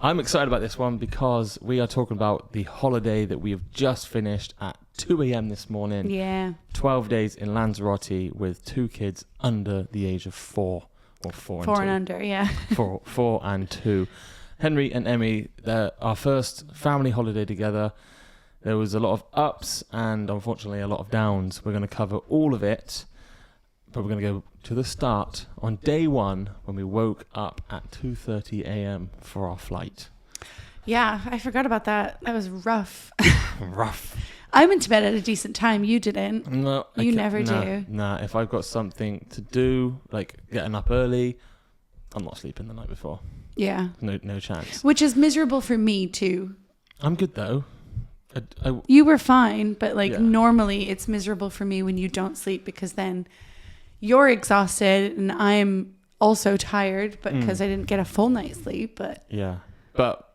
I'm excited about this one because we are talking about the holiday that we have just finished at 2 a.m. this morning. Yeah. 12 days in Lanzarote with 2 kids under the age of 4. Or 4 and under, yeah. 4 and 2. Henry and Emmy, they're our first family holiday together. There was a lot of ups and unfortunately a lot of downs. We're going to cover all of it, but we're going to go to the start on day 1 when we woke up at 2:30 a.m. for our flight. Yeah, I forgot about that. That was rough. Rough. I went to bed at a decent time. You didn't. No, you never do. Nah, if I've got something to do, like getting up early, I'm not sleeping the night before. Yeah. No chance. Which is miserable for me too. I'm good though. You were fine, but normally it's miserable for me when you don't sleep because then you're exhausted and I'm also tired, but because I didn't get a full night's sleep. But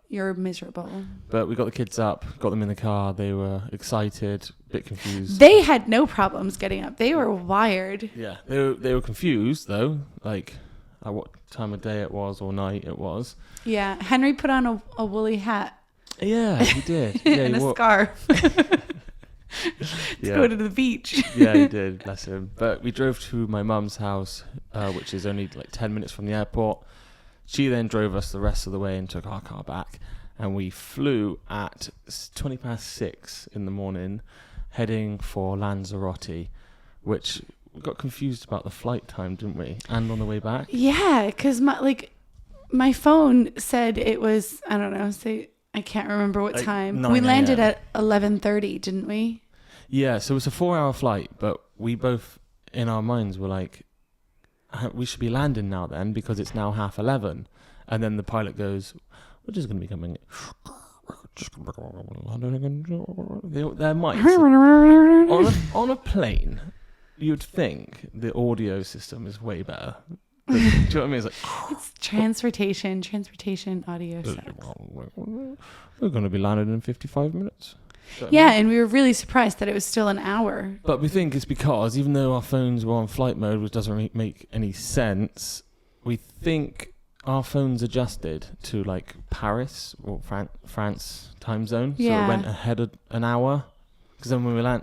you're miserable. But we got the kids up, got them in the car. They were excited, a bit confused. They had no problems getting up. They were wired. Yeah, they were confused though, like at what time of day it was or night it was. Yeah, Henry put on a woolly hat. Yeah, he did. Yeah, and a scarf. to go to the beach. Yeah, he did, bless him. But we drove to my mum's house, which is only like 10 minutes from the airport. She then drove us the rest of the way and took our car back. And we flew at 6 in the morning, heading for Lanzarote, which we got confused about the flight time, didn't we? And on the way back. Yeah, because my phone said it was, I don't know, I can't remember what time. We landed at 11:30, didn't we? Yeah, so it's a 4-hour flight, but we both, in our minds, were like, we should be landing now then, because it's now 11:30. And then the pilot goes, we're just going to be coming. Their mics. on a plane, you'd think the audio system is way better. Do you know what I mean? It's like it's transportation audio sucks. We're going to be landed in 55 minutes. Yeah, and we were really surprised that it was still an hour. But we think it's because even though our phones were on flight mode, which doesn't make any sense, we think our phones adjusted to like Paris or France time zone. Yeah. So it went ahead of an hour. Because then when we then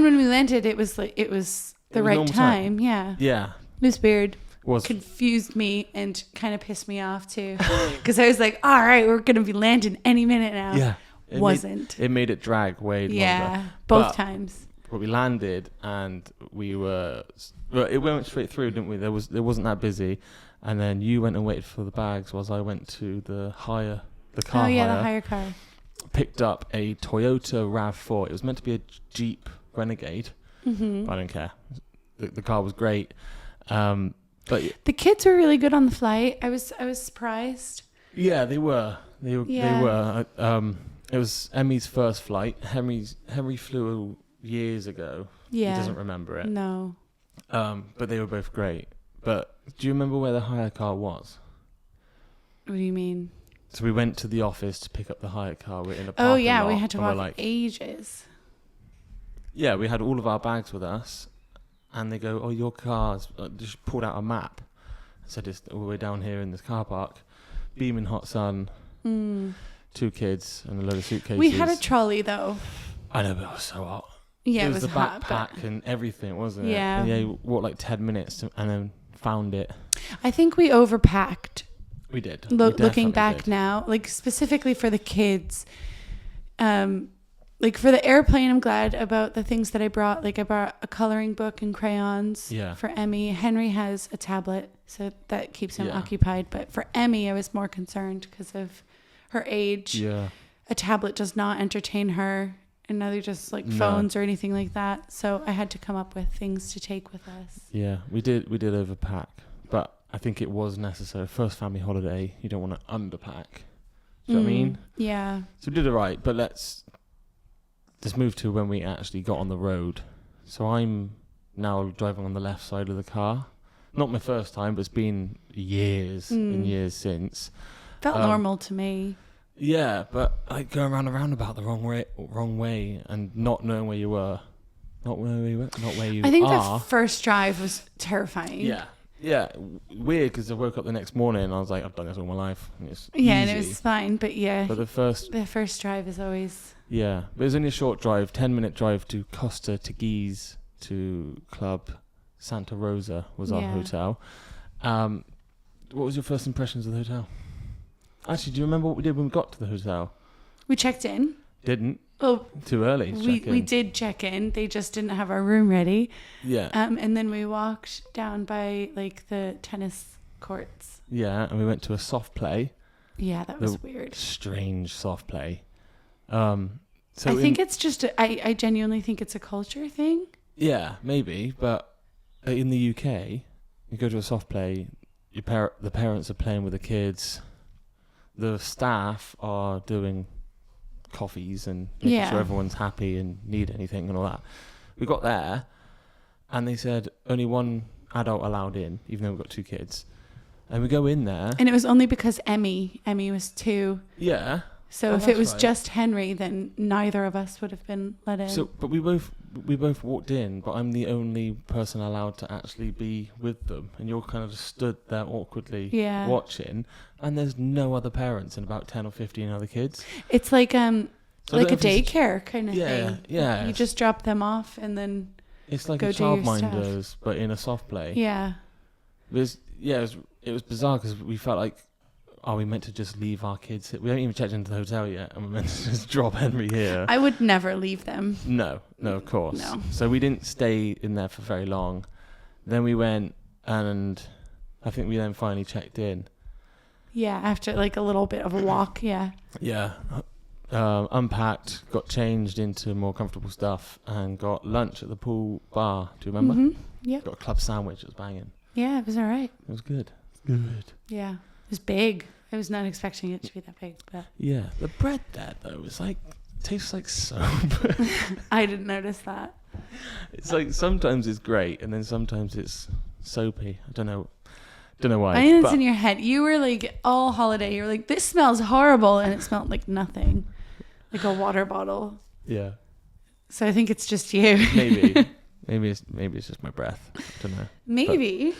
when we landed, it was the right time. Yeah. Yeah. It was weird. Confused me and kind of pissed me off too, because I was like, all right, we're gonna be landing any minute now. Yeah, it made it drag way longer. Yeah, both times. But we landed and it went straight through, didn't we? It wasn't that busy, and then you went and waited for the bags whilst I went to the car the hire car. Picked up a Toyota RAV4. It was meant to be a Jeep Renegade. Mm-hmm. I don't care. The car was great. But the kids were really good on the flight. I was surprised. Yeah, they were. They were. It was Emmy's first flight. Henry flew years ago. Yeah. He doesn't remember it. No. But they were both great. But do you remember where the hire car was? What do you mean? So we went to the office to pick up the hire car. We're in a parking lot. Oh yeah, we had to walk ages. Yeah, we had all of our bags with us. And they go, oh, your car's... just pulled out a map. Said it's all the way down here in this car park. Beaming hot sun. 2 kids and a load of suitcases. We had a trolley, though. I know, but it was so hot. Yeah, it was the hot, backpack and everything, wasn't it? Yeah. And you walked like 10 minutes and then found it. I think we overpacked. We did. Looking back now, like specifically for the kids... like for the airplane, I'm glad about the things that I brought. Like I brought a coloring book and crayons for Emmy. Henry has a tablet, so that keeps him occupied. But for Emmy, I was more concerned because of her age. Yeah. A tablet does not entertain her, and neither just like phones or anything like that. So I had to come up with things to take with us. Yeah, we did overpack, but I think it was necessary. First family holiday, you don't want to underpack. Do you know what I mean? Yeah. So we did it right, but let's move to when we actually got on the road. So I'm now driving on the left side of the car. Not my first time, but it's been years and years since. Felt normal to me. Yeah, but like going around a roundabout the wrong way and not knowing where you were. Not where you are. I think the first drive was terrifying. Yeah. Yeah, weird because I woke up the next morning and I was like, I've done this all my life. And it's easy. And it was fine, but But the first drive is always... Yeah, but it was only a short drive, 10-minute drive to Costa, Teguise, to Club Santa Rosa was our hotel. What was your first impressions of the hotel? Actually, do you remember what we did when we got to the hotel? We checked in. Didn't. Oh, too early. We did check in. They just didn't have our room ready. Yeah. And then we walked down by like the tennis courts. Yeah, and we went to a soft play. Yeah, that was weird. Strange soft play. So I think it's just I genuinely think it's a culture thing. Yeah, maybe, but in the UK, you go to a soft play, the parents are playing with the kids, the staff are doing coffees and making sure everyone's happy and need anything and all that. We got there and they said only one adult allowed in, even though we've got 2 kids. And we go in there. And it was only because Emmy was 2. Yeah. So if it was just Henry, then neither of us would have been let in. So, but we both walked in, but I'm the only person allowed to actually be with them, and you're kind of just stood there awkwardly watching, and there's no other parents and about 10 or 15 other kids. It's like a daycare kind of thing. Yeah. You just drop them off and then it's like go a childminders, but in a soft play. Yeah. It was bizarre because we felt like, are we meant to just leave our kids here? We haven't even checked into the hotel yet, and we're meant to just drop Henry here. I would never leave them. No, of course. No. So we didn't stay in there for very long. Then we went, and I think we then finally checked in. Yeah, after like a little bit of a walk, yeah. Yeah. Unpacked, got changed into more comfortable stuff, and got lunch at the pool bar. Do you remember? Mm-hmm. Yeah. Got a club sandwich. It was banging. Yeah, it was all right. It was good. Good. Yeah. It was big. I was not expecting it to be that big, but yeah, the bread there though is like tastes like soap. I didn't notice that. It's like sometimes it's great and then sometimes it's soapy. I don't know why. I know it's in your head. You were like all holiday. You were like, this smells horrible, and it smelled like nothing, like a water bottle. Yeah. So I think it's just you. Maybe it's just my breath. I don't know. Maybe.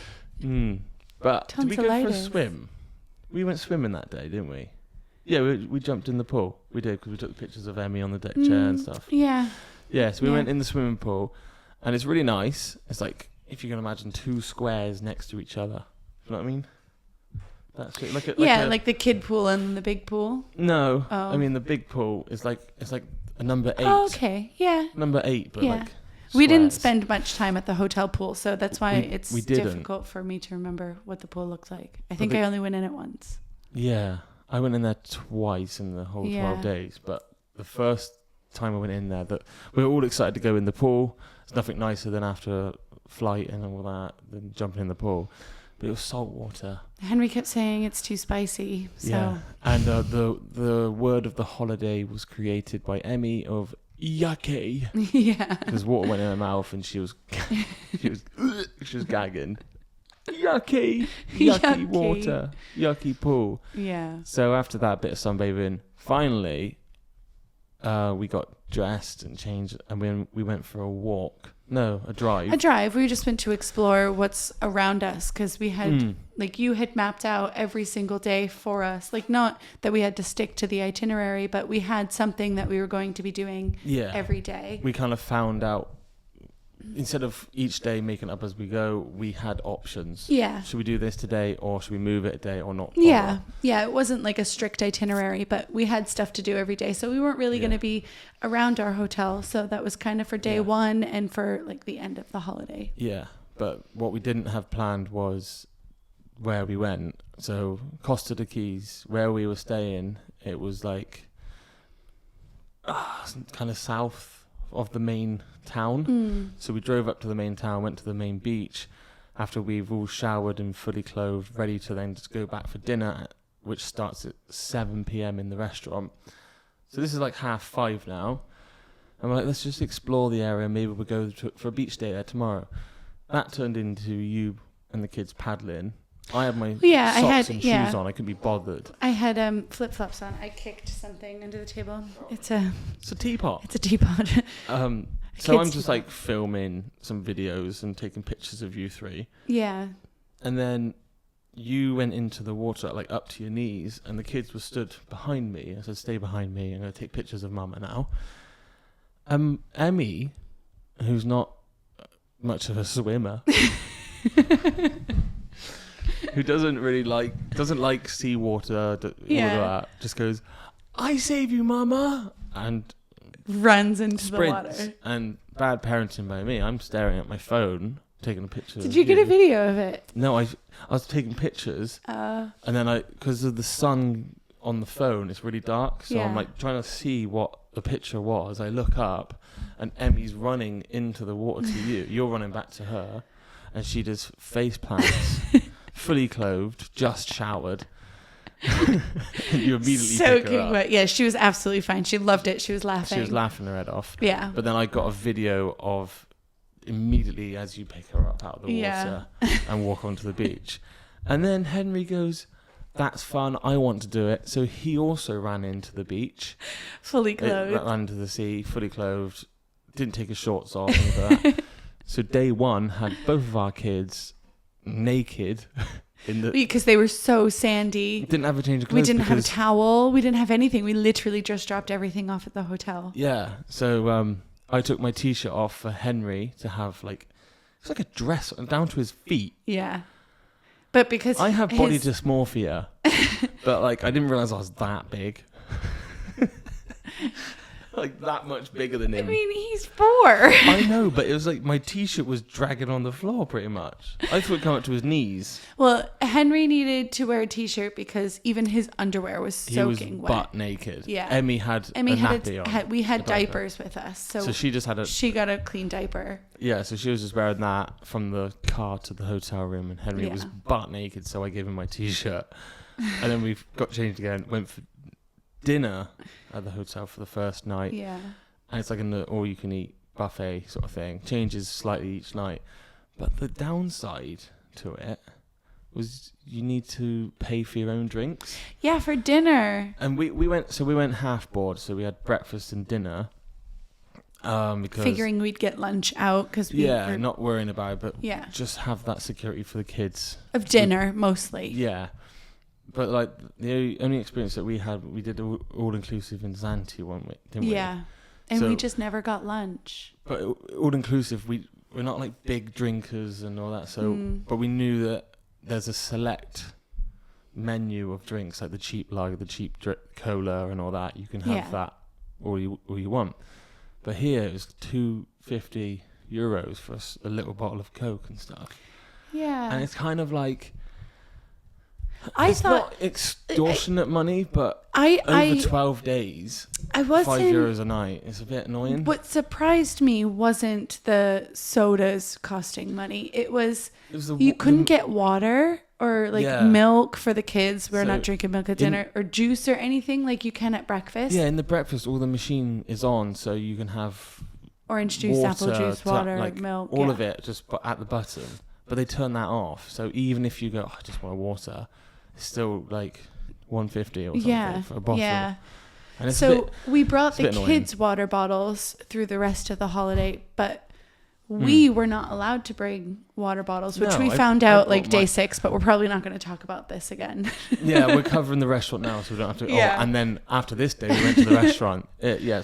But did we go for a swim? We went swimming that day, didn't we? Yeah, we jumped in the pool. We did because we took pictures of Emmy on the deck chair and stuff. Yeah. Yeah, so we went in the swimming pool, and it's really nice. It's like, if you can imagine 2 squares next to each other. You know what I mean? That's it. Like the kid pool and the big pool. No, I mean the big pool is like a number 8. Oh, okay, yeah. Number 8, but like. Squares. We didn't spend much time at the hotel pool, so that's why it's difficult for me to remember what the pool looks like. I think I only went in it once. Yeah, I went in there twice in the whole 12 days, but the first time I went in there, that we were all excited to go in the pool. There's nothing nicer than after a flight and all that than jumping in the pool. But it was salt water. Henry kept saying it's too spicy. So. Yeah, and the word of the holiday was created by Emmy of yucky. Yeah. Because water went in her mouth and she was gagging. Yucky water, yucky pool. Yeah. So after that bit of sunbathing, finally, we got dressed and changed, and we went for a drive. A drive. We just went to explore what's around us because we had, you had mapped out every single day for us. Like, not that we had to stick to the itinerary, but we had something that we were going to be doing every day. We kind of found out, instead of each day making up as we go, we had options. Yeah. Should we do this today, or should we move it a day or not? Yeah. Yeah. It wasn't like a strict itinerary, but we had stuff to do every day. So we weren't really going to be around our hotel. So that was kind of for day one and for like the end of the holiday. Yeah. But what we didn't have planned was where we went. So Costa de Keys, where we were staying, it was like kind of south of the main town. So we drove up to the main town, went to the main beach after we've all showered and fully clothed, ready to then just go back for dinner, which starts at 7 p.m. in the restaurant. So this is like 5:30 now, and we're like, let's just explore the area. Maybe we'll go for a beach day there tomorrow. That turned into you and the kids paddling. I had my socks and shoes on. I couldn't be bothered. I had flip-flops on. I kicked something under the table. It's a teapot. It's a teapot. So I'm just like filming some videos and taking pictures of you 3. Yeah. And then you went into the water like up to your knees, and the kids were stood behind me. I said, "Stay behind me. I'm going to take pictures of Mama now." Emmy, who's not much of a swimmer, who doesn't like seawater, all of that, just goes, "I save you, Mama," and runs into sprints. the water. And bad parenting by me. I'm staring at my phone, taking a picture. Did you get a video of it? No, I was taking pictures, and then because of the sun on the phone, it's really dark, so I'm like trying to see what the picture was. I look up, and Emmy's running into the water to you. You're running back to her, and she does face plants, fully clothed, just showered. And you immediately pick her up. Yeah, she was absolutely fine. She loved it. She was laughing. She was laughing her head off. Yeah. But then I got a video of immediately as you pick her up out of the water and walk onto the beach. And then Henry goes, "That's fun. I want to do it." So he also ran into the beach. Fully clothed. Ran into the sea, fully clothed. Didn't take his shorts off. Anything like that. So day one had both of our kids naked. Because they were so sandy. Didn't have a change of clothes. We didn't have a towel. We didn't have anything. We literally just dropped everything off at the hotel. Yeah. So I took my t-shirt off for Henry to have it's like a dress down to his feet. Yeah. But because I have body dysmorphia, but I didn't realize I was that big. That much bigger than him. I mean, he's 4. I know, but it was my t-shirt was dragging on the floor pretty much. I thought it'd come up to his knees. Well, Henry needed to wear a t-shirt because even his underwear was soaking wet. He was butt naked. Yeah. Emmy had a nappy on. We had diapers with us. So she just had she got a clean diaper. Yeah, so she was just wearing that from the car to the hotel room, and Henry was butt naked, so I gave him my t-shirt. And then we got changed again, went for dinner at the hotel for the first night. Yeah. And it's an all-you-can-eat buffet sort of thing. Changes slightly each night. But the downside to it was you need to pay for your own drinks. Yeah, for dinner. And we went half board, so we had breakfast and dinner. Because figuring we'd get lunch out because were not worrying about it, but just have that security for the kids. Of dinner, mostly. Yeah. But the only experience that we had, we did all-inclusive in Zante one week, didn't we? Yeah. And we just never got lunch. But all-inclusive, we're not big drinkers and all that, so but we knew that there's a select menu of drinks, like the cheap lager, the cheap cola and all that. You can have that all you want. But here it was €250 for a little bottle of Coke and stuff. Yeah. And it's kind of I it's thought not extortionate money, but over 12 days, €5 a night is a bit annoying. What surprised me wasn't the sodas costing money. It was you couldn't get water or milk for the kids. We're not drinking milk at dinner or juice or anything like you can at breakfast. Yeah, in the breakfast, all the machine is on, so you can have orange juice, apple juice, water, milk, all of it just at the button. But they turn that off, so even if you go, I just want water. It's still $150 or something for a bottle. Yeah. And it's we brought the kids' water bottles through the rest of the holiday, but we were not allowed to bring water bottles, which we found out day 6, but we're probably not going to talk about this again. Yeah, we're covering the restaurant now, so we don't have to. Yeah. And then after this day, we went to the restaurant.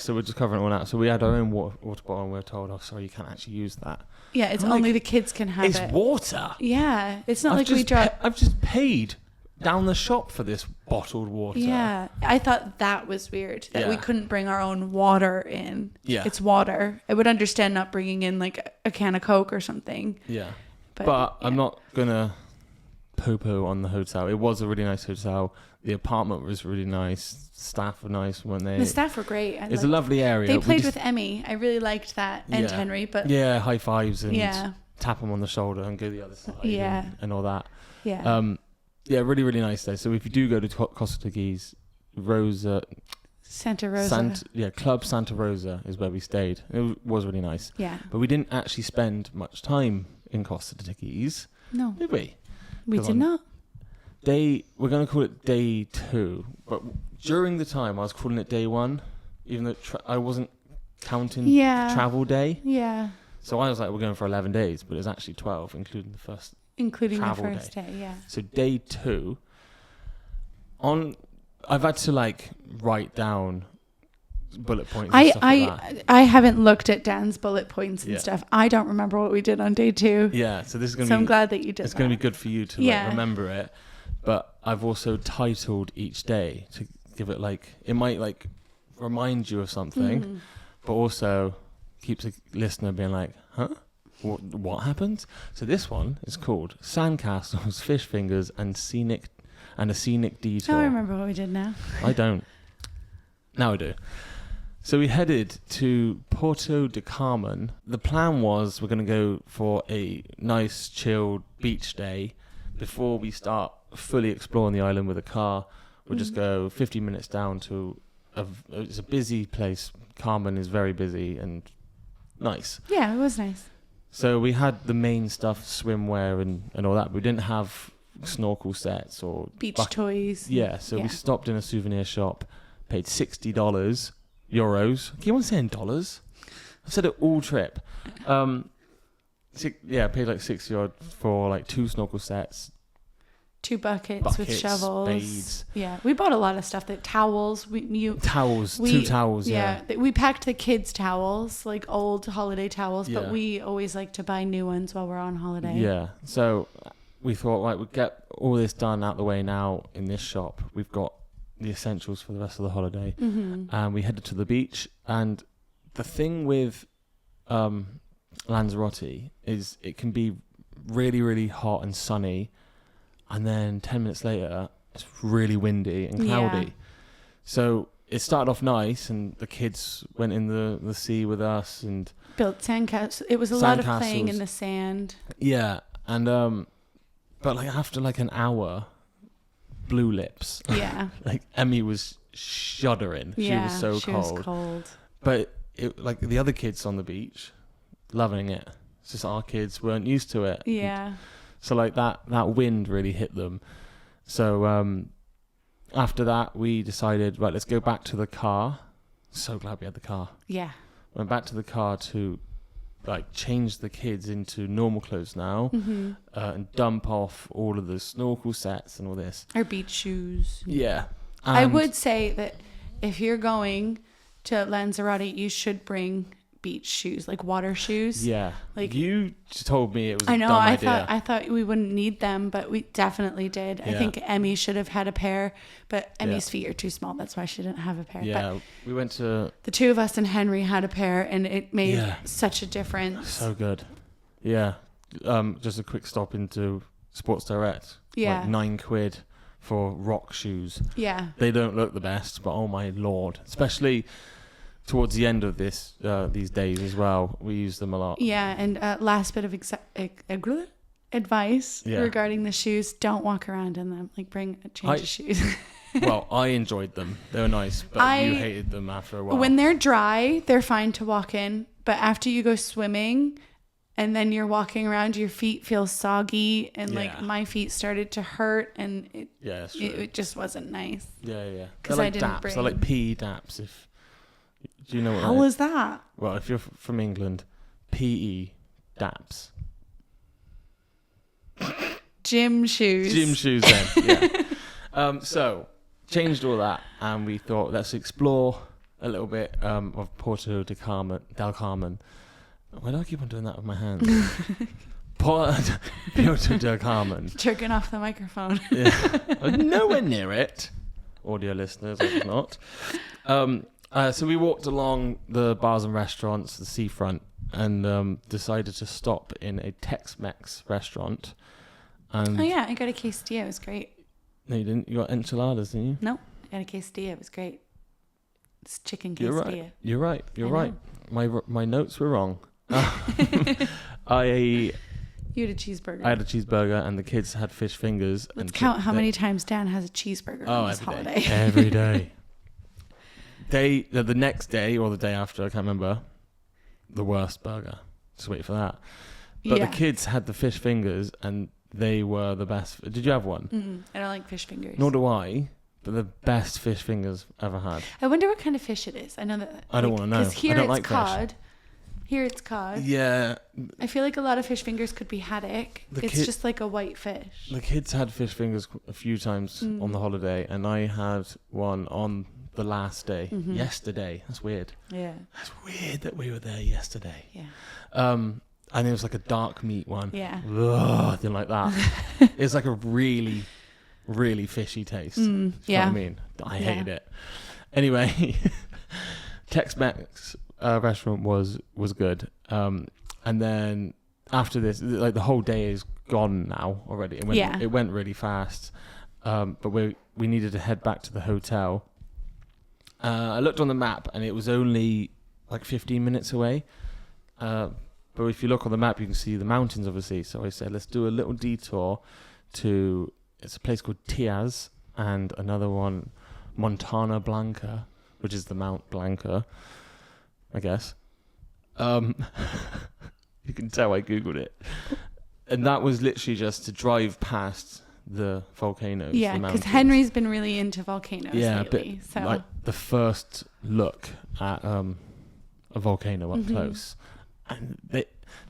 So we're just covering it all out. So we had our own water bottle, and we were told, "Oh, sorry, you can't actually use that." Yeah, it's only the kids can have it. It's water. Yeah, it's not we drop. I've just paid down the shop for this bottled water. Yeah, I thought that was weird that we couldn't bring our own water in. Yeah, it's water. I would understand not bringing in a can of Coke or something. Yeah, but I'm not gonna poo-poo on the hotel. It was a really nice hotel. The apartment was really nice. Staff were nice, weren't they? The staff were great. It's a lovely area. They played with Emmy. I really liked that, and Henry. But high fives and tap them on the shoulder and go the other side. And all that. Yeah. Yeah, really, really nice day. So if you do go to Costa Teguise, Santa Rosa. Club Santa Rosa is where we stayed. It was really nice. Yeah. But we didn't actually spend much time in Costa Teguise. No. Did we? We did not. We're going to call it day 2. But during the time, I was calling it day 1, even though I wasn't counting travel day. Yeah. So I was like, we're going for 11 days, but it was actually 12, including the first including the first day. Yeah. So day 2, I've had to like write down bullet points and stuff like that. I haven't looked at Dan's bullet points and stuff. I don't remember what we did on day 2. Yeah, so this is going to be... So I'm glad that you did. It's going to be good for you to like remember it. But I've also titled each day to give it like, it might like remind you of something, but also keeps a listener being like, huh? What happened? So this one is called Sandcastles, Fish Fingers, and a Scenic Detour. Oh, I remember what we did now. I don't. Now I do. So we headed to Puerto Del Carmen. The plan was we're going to go for a nice, chilled beach day. Before we start fully exploring the island with a car, we'll just go 50 minutes down to it's a busy place. Carmen is very busy and nice. Yeah, it was nice. So we had the main stuff, swimwear and all that. We didn't have snorkel sets or beach toys. Yeah, so we stopped in a souvenir shop, paid $60 euros. Keep on saying dollars. I've said it all trip. Paid like €60 for like 2 snorkel sets. 2 buckets with shovels. Spades. Yeah, we bought a lot of stuff. Towels. 2 towels. Yeah. We packed the kids' towels, like old holiday towels, but we always like to buy new ones while we're on holiday. Yeah. So we thought, right, we'll get all this done out the way now in this shop. We've got the essentials for the rest of the holiday. And we headed to the beach. And the thing with Lanzarote is it can be really, really hot and sunny. And then 10 minutes later, it's really windy and cloudy. Yeah. So it started off nice, and the kids went in the sea with us and built sandcastles. It was a lot of playing in the sand. Yeah, and but like after like an hour, blue lips. Yeah, like Emmy was shuddering. She was cold. But it, like the other kids on the beach, loving it. It's just our kids weren't used to it. Yeah. So like that wind really hit them. So after that, we decided, right, let's go back to the car. So glad we had the car. Yeah. Went back to the car to like change the kids into normal clothes now and dump off all of the snorkel sets and all this. Our beach shoes. Yeah. I would say that if you're going to Lanzarote, you should bring beach shoes, like water shoes. Yeah, like you told me it was. I know. A dumb idea. I thought we wouldn't need them, but we definitely did. Yeah. I think Emmy should have had a pair, but Emmy's feet are too small. That's why she didn't have a pair. Yeah, but we went to the 2 of us and Henry had a pair, and it made such a difference. So good. Yeah, just a quick stop into Sports Direct. Yeah, like £9 for rock shoes. Yeah, they don't look the best, but oh my lord, especially towards the end of these days as well, we use them a lot. Yeah, and last bit of advice regarding the shoes: don't walk around in them. Like, bring a change of shoes. Well, I enjoyed them; they were nice, but you hated them after a while. When they're dry, they're fine to walk in, but after you go swimming, and then you're walking around, your feet feel soggy, and like my feet started to hurt, and it just wasn't nice. Yeah. Because like I didn't daps. bring. They're like PE daps. Do you know what? How was that? Well, if you're from England, PE daps. Gym shoes. Gym shoes then, yeah. So, changed all that, and we thought, let's explore a little bit of Puerto Del Carmen. Why do I keep on doing that with my hands? Puerto Del Carmen. Jerking off the microphone. Yeah. Nowhere near it. Audio listeners, I was not. So we walked along the bars and restaurants, the seafront, and decided to stop in a Tex-Mex restaurant. And I got a quesadilla. It was great. No, you didn't. You got enchiladas, didn't you? No, I got a quesadilla. It was great. It's chicken quesadilla. You're right. My notes were wrong. You had a cheeseburger. I had a cheeseburger, and the kids had fish fingers. Let's count how many times Dan has a cheeseburger on this holiday. Every day. The next day or the day after, I can't remember, the worst burger. Just wait for that. But the kids had the fish fingers, and they were the best. Did you have one? I don't like fish fingers. Nor do I, but the best fish fingers ever had. I wonder what kind of fish it is. I know that. I don't want to know. Because here I don't it's like cod. fish. Here it's cod. Yeah. I feel like a lot of fish fingers could be haddock. It's just like a white fish. The kids had fish fingers a few times on the holiday, and I had one on the last day, yesterday. That's weird. Yeah. That's weird that we were there yesterday. Yeah. And it was like a dark meat one. Yeah. Ugh, I didn't like that. It's like a really, really fishy taste. You know what I mean? I hated it. Anyway, Tex-Mex restaurant was good. And then after this, like the whole day is gone now already. It went really fast. But we needed to head back to the hotel. I looked on the map and it was only like 15 minutes away. But if you look on the map, you can see the mountains, obviously. So I said, let's do a little detour to, it's a place called Teguise and another one, Montana Blanca, which is the Mount Blanca, I guess. You can tell I Googled it. And that was literally just to drive past the volcanoes. Yeah, because Henry's been really into volcanoes lately. But like the first look at a volcano up close. And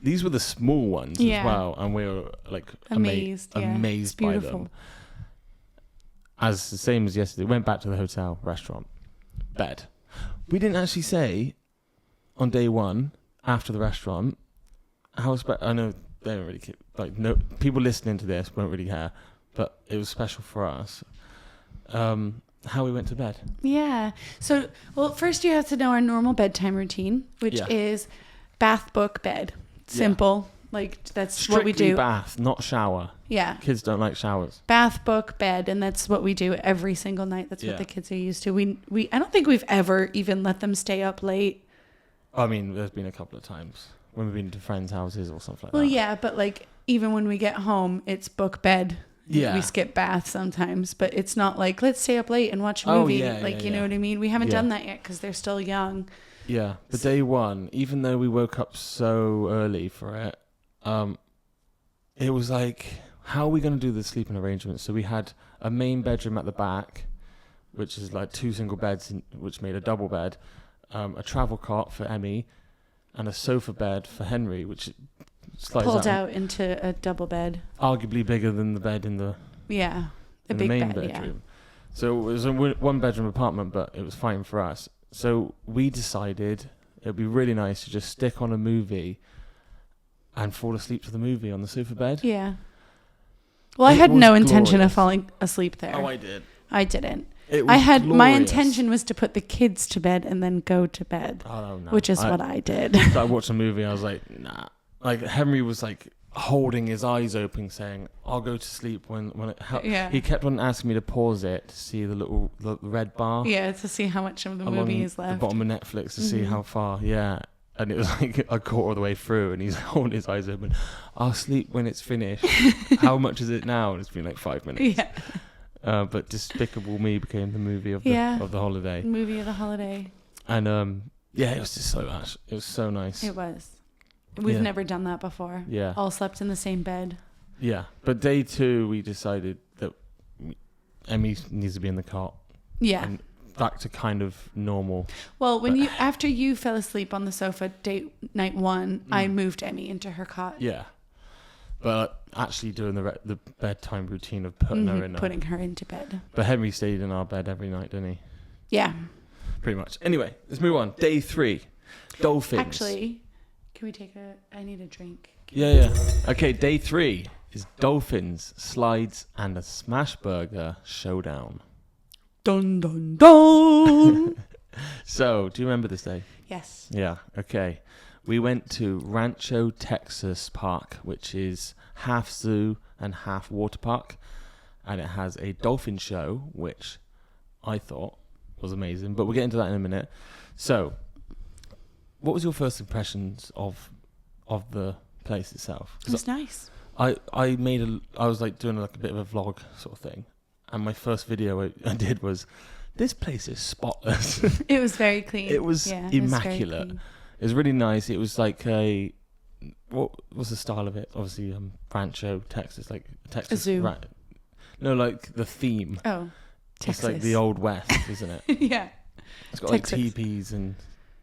these were the small ones as well. And we were like amazed by them. As the same as yesterday. Went back to the hotel, restaurant, bed. We didn't actually say on day one after the restaurant how special. I know they don't really care. Like no people listening to this won't really care, but it was special for us. How we went to bed. Yeah. So, well, first you have to know our normal bedtime routine, which is bath, book, bed. Simple. Yeah. Like that's strictly what we do. Bath, not shower. Yeah. Kids don't like showers. Bath, book, bed, and that's what we do every single night. That's what the kids are used to. We I don't think we've ever even let them stay up late. I mean, there's been a couple of times when we've been to friends' houses or something like that. Well, yeah, but like even when we get home, it's book, bed. Yeah. We skip bath sometimes, but it's not like let's stay up late and watch a movie. You know what I mean? We haven't done that yet because they're still young. Yeah, but day one, even though we woke up so early for it, it was like, how are we going to do the sleeping arrangements? So we had a main bedroom at the back, which is like 2 single beds, which made a double bed, a travel cot for Emmy, and a sofa bed for Henry, which slides pulled out into a double bed. Arguably bigger than the bed in the big main bed, bedroom. So it was a 1-bedroom apartment, but it was fine for us. So we decided it would be really nice to just stick on a movie and fall asleep to the movie on the sofa bed. Yeah. Well, I had no intention of falling asleep there. Oh, I did. I didn't. Glorious. My intention was to put the kids to bed and then go to bed. Oh, no. Which is what I did. I watched a movie. I was like, nah. Like Henry was like holding his eyes open, saying, "I'll go to sleep when it." He kept on asking me to pause it to see the red bar. Yeah, to see how much of the movie is left. The bottom of Netflix to see how far. Yeah. And it was like a quarter of the way through, and he's holding his eyes open. I'll sleep when it's finished. How much is it now? And it's been like 5 minutes. Yeah. But Despicable Me became the movie of the holiday. Movie of the holiday. And it was just so much. It was so nice. It was. We've never done that before. Yeah. All slept in the same bed. Yeah. But day 2, we decided that Emmy needs to be in the cot. Yeah. And back to kind of normal. Well, after you fell asleep on the sofa night 1, I moved Emmy into her cot. Yeah. But actually doing the bedtime routine of putting her into bed. But Henry stayed in our bed every night, didn't he? Yeah. Pretty much. Anyway, let's move on. Day 3. Dolphins. Actually, can we take I need a drink. Yeah. Okay, day 3 is Dolphins, Slides, and a Smash Burger Showdown. Dun, dun, dun. So, do you remember this day? Yes. Yeah, okay. We went to Rancho Texas Park, which is half zoo and half water park. And it has a dolphin show, which I thought was amazing. But we'll get into that in a minute. So, what was your first impressions of the place itself? It was nice. I was like doing like a bit of a vlog sort of thing. And my first video I did was, this place is spotless. It was very clean. It was immaculate. It was really nice. It was like what was the style of it? Obviously, Rancho Texas, like Texas. A zoo. No, like the theme. Oh, Texas. It's like the Old West, isn't it? Yeah. It's got Texas. Like teepees and...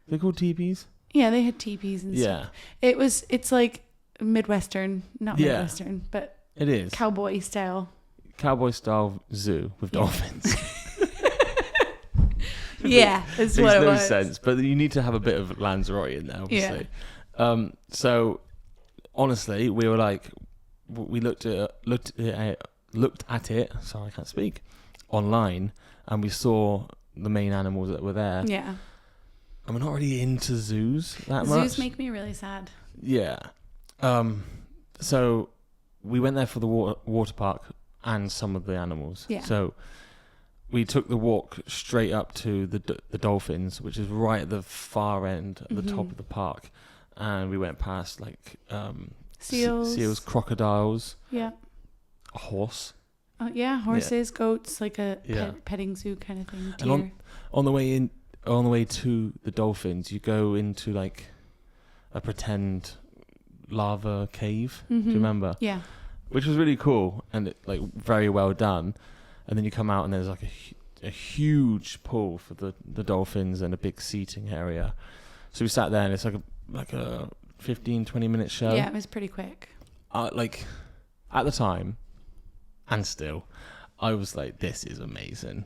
They're called teepees? Yeah, they had teepees and stuff. It's like Midwestern, not Midwestern, but it is cowboy style zoo with dolphins. Yeah, that's what it was. Makes no sense, but you need to have a bit of Lanzarote in there, obviously. Yeah. So honestly, we were like, we looked at it. Sorry, I can't speak. Online, and we saw the main animals that were there. Yeah. And we're not really into zoos that much. Zoos make me really sad. Yeah. So we went there for the water park and some of the animals. Yeah. So we took the walk straight up to the Dolphins, which is right at the far end, at the top of the park. And we went past like seals, crocodiles. Yeah. A horse. Yeah, horses, goats, like a petting zoo kind of thing. Deer. And on the way to the Dolphins, you go into like a pretend lava cave. Do you remember? Yeah. Which was really cool and like very well done. And then you come out and there's like a huge pool for the dolphins and a big seating area. So we sat there and it's like a 15-20 minute show. Yeah, it was pretty quick. Like at the time, and still, I was like, this is amazing.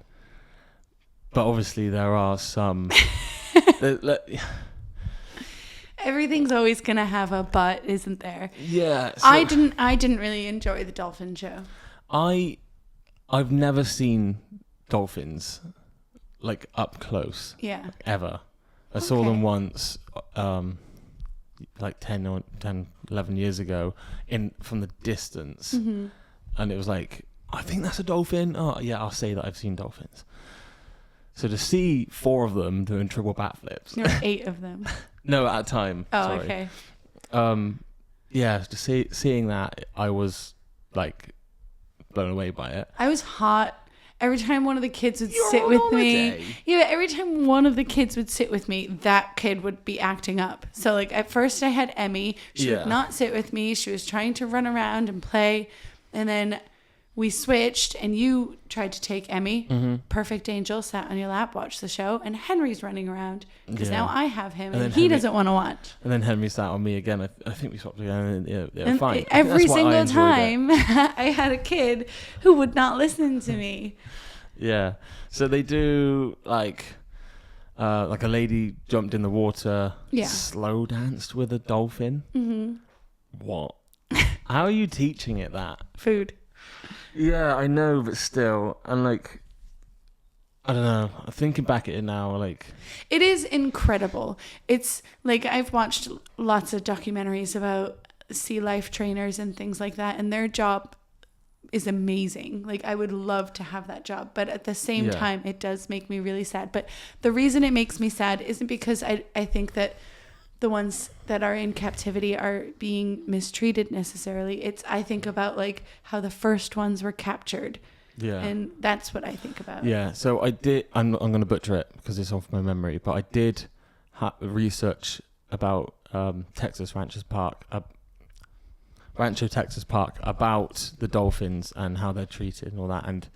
But obviously there are some... Everything's always gonna have a but, isn't there? Yeah. So I didn't really enjoy the Dolphin Show. I've never seen dolphins like up close. Yeah. Ever. I saw them once, like 11 years ago, from the distance, and it was like, I think that's a dolphin. Oh yeah, I'll say that I've seen dolphins. So to see 4 of them doing triple backflips. No, 8 of them. No, at a time. Oh, sorry. Okay. Yeah, to seeing that, I was like blown away by it. I was hot. Every time one of the kids would sit with me. Yeah, every time one of the kids would sit with me, that kid would be acting up. So like at first I had Emmy. She would not sit with me. She was trying to run around and play. And then we switched and you tried to take Emmy. Perfect Angel sat on your lap, watched the show, and Henry's running around because now I have him and he doesn't want to watch. And then Henry sat on me again. I think we swapped again and they were fine. Every single time I had a kid who would not listen to me. Yeah. So they do like a lady jumped in the water, slow danced with a dolphin. What? How are you teaching it that? Food. Yeah, I know, but still, and like, I don't know. Thinking back at it now, like, it is incredible. It's like I've watched lots of documentaries about sea life trainers and things like that, and their job is amazing. Like I would love to have that job, but at the same time, it does make me really sad. But the reason it makes me sad isn't because I think that the ones that are in captivity are being mistreated necessarily. I think about like how the first ones were captured. Yeah. And that's what I think about. Yeah. So I did, I'm going to butcher it because it's off my memory, but I did research about Texas Rancho Texas Park, about the dolphins and how they're treated and all that. And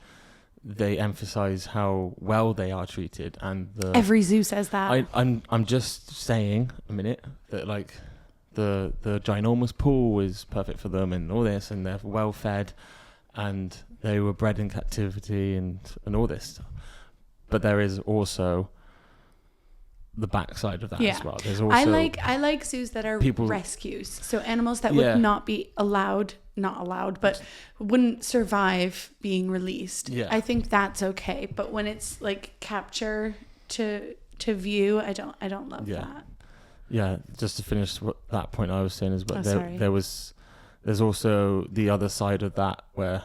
they emphasize how well they are treated, and every zoo says that. I'm just saying a minute that like the ginormous pool is perfect for them and all this, and they're well fed, and they were bred in captivity and all this stuff. But there is also the backside of that as well. There's also I like zoos that are rescues, so animals that would not be not allowed, but wouldn't survive being released. Yeah. I think that's okay. But when it's like capture to view, I don't love that. Yeah, just to finish that point I was saying is, but there's also the other side of that where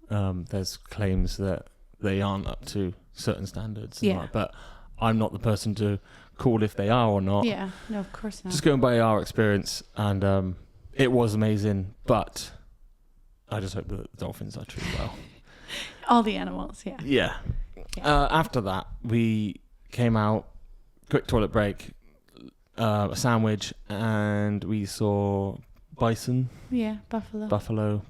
there's claims that they aren't up to certain standards. But I'm not the person to call if they are or not. Yeah, no, of course not. Just going by our experience, and it was amazing, but I just hope that the dolphins are treated well. All the animals, yeah. After that, we came out, quick toilet break, a sandwich, and we saw bison. Yeah, buffalo.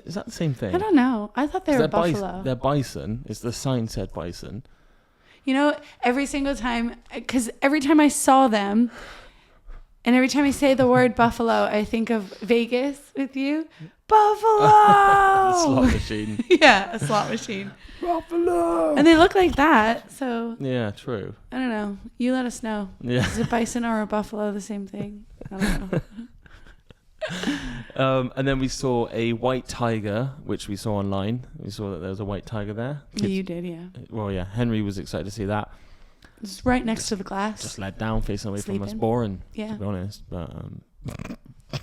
Is that the same thing? I don't know. I thought they were buffalo. They're bison. It's the sign said bison. You know, every single time, because every time I saw them, And every time I say the word buffalo, I think of Vegas with you. Buffalo! Slot machine. Yeah, a slot machine. Buffalo! And they look like that, so... Yeah, true. I don't know. You let us know. Yeah. Is a bison or a buffalo the same thing? I don't know. And then we saw a white tiger, which we saw online. We saw that there was a white tiger there. Yeah, you did, yeah. Well, yeah. Henry was excited to see that. It's right next to the glass. Just led down, facing away Sleeping. from us, boring, Yeah. to be honest. But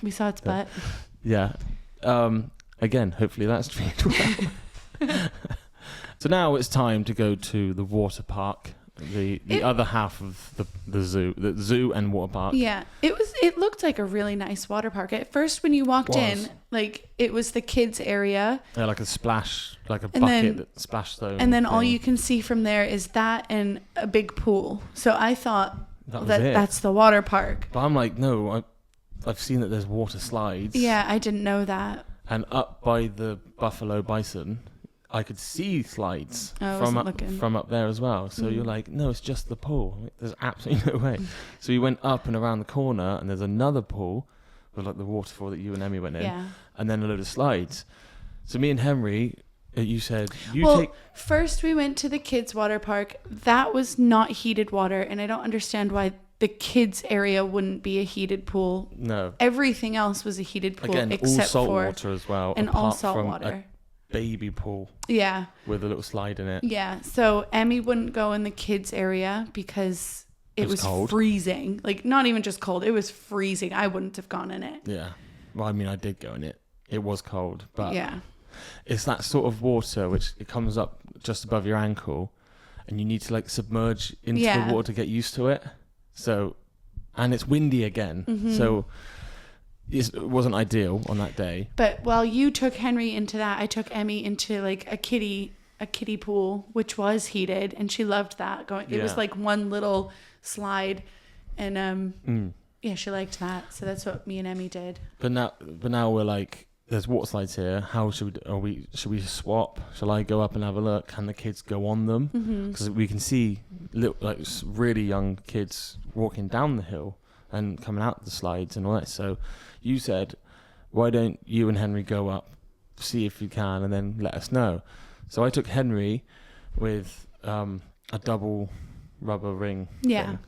we saw its butt. yeah. Again, hopefully that's treated well. So now it's time to go to the water park, the other half of the zoo and water park. Yeah, it looked like a really nice water park. At first, when you walked in, like it was the kids area. Yeah, like a splash, like a and bucket that splashed those. And then all you can see from there is that and a big pool. So I thought that's the water park. But I'm like, no, I've seen that there's water slides. Yeah, I didn't know that. And up by the buffalo bison, I could see slides from up there as well. So you're like, no, it's just the pool. Like, there's absolutely no way. So we went up and around the corner, and there's another pool with like the waterfall that you and Emmy went in, and then a load of slides. So me and Henry, you said first we went to the kids' water park. That was not heated water, and I don't understand why the kids' area wouldn't be a heated pool. No, everything else was a heated pool, again, except all salt for water as well, and all salt water. Baby pool. Yeah. With a little slide in it. Yeah. So Emmy wouldn't go in the kids area because it was cold. Freezing. Like not even just cold. It was freezing. I wouldn't have gone in it. Yeah. Well, I mean, I did go in it. It was cold, but yeah, it's that sort of water which it comes up just above your ankle, and you need to like submerge into the water to get used to it. So, and it's windy again. Mm-hmm. So. It wasn't ideal on that day. But while you took Henry into that, I took Emmy into like a kiddie pool, which was heated, and she loved that. It was like one little slide, and she liked that. So that's what me and Emmy did. But now we're like, there's water slides here. How should we swap? Shall I go up and have a look? Can the kids go on them? Because we can see like really young kids walking down the hill and coming out the slides and all that. So you said, why don't you and Henry go up, see if you can, and then let us know. So I took Henry with a double rubber ring thing.